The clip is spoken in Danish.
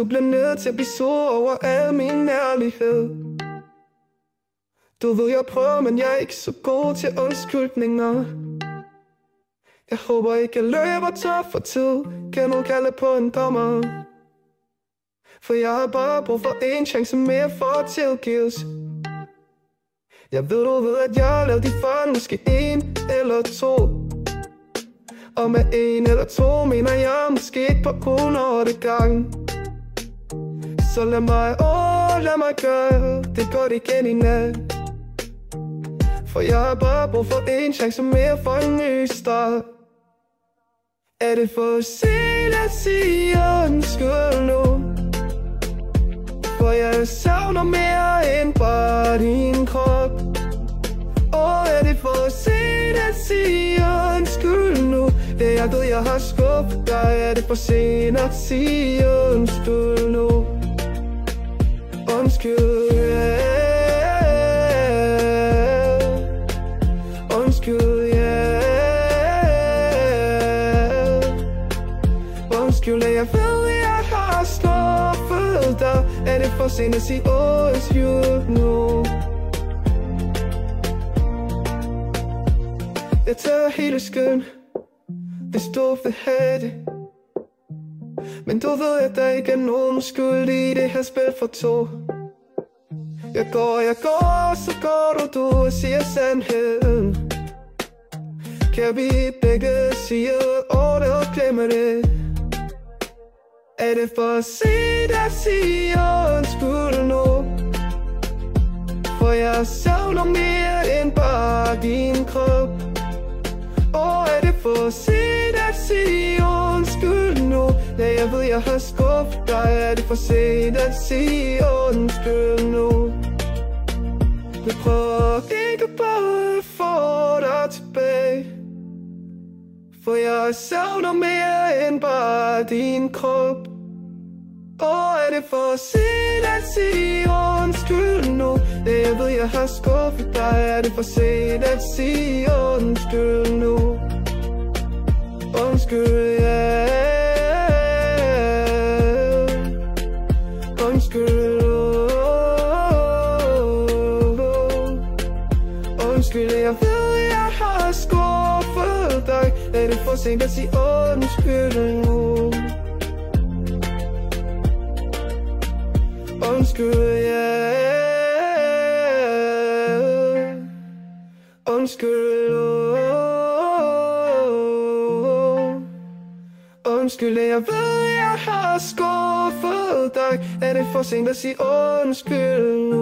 du bliver nødt til at blive sur over al min ærlighed. Du ved jeg prøver, men jeg er ikke så god til undskyldninger. Jeg håber ikke jeg løber tør for tid. Kan du kalde på en dommer? For jeg har bare brug for en chance mere for at tilgives. Jeg ved at jeg har lavet de fejl, måske en eller to. Og med en eller to mener jeg måske et par 100 gange. Så lad mig gøre det godt igen i nat. For jeg har bare brug for en chance mere for en ny start. Er det for sent at sige undskyld nu? For jeg savner mere end bare din krop. Og er det for sent at sige undskyld nu? Det jeg ved jeg har skuffet dig. Er det for sent at sige undskyld nu? Undskyld, yeah. Undskyld, yeah. Undskyld, jeg ved jeg har skuffet dig. Er det for sent at sige undskyld nu? Jeg tager hele skylden, hvis du vil have det. Men du ved at der ikke er nogen skyld i det her spil for to. Jeg går, så går du og siger sandheden. Kan vi begge sige ordet og glemme det? Er det for sent at sige undskyld nu? For jeg savner mere end bare din krop. Og er det for sent at sige undskyld nu? Ja, jeg ved jeg har skuffet dig. Er det for sent at sige undskyld nu? Vi prøver ikke bare at få dig tilbage. For jeg savner mere end bare din krop. Og er det for sent at sige undskyld nu? Ja, jeg ved jeg har skuffet dig. Er det for sent at sige undskyld nu? Undskyld, yeah. Undskyld, undskyld, jeg ved jeg har skuffet dig. Er det for sent at sige undskyld nu? Undskyld, yeah. Undskyld, undskyld, jeg ved jeg har skuffet dig. Er det for sent at sige undskyld nu?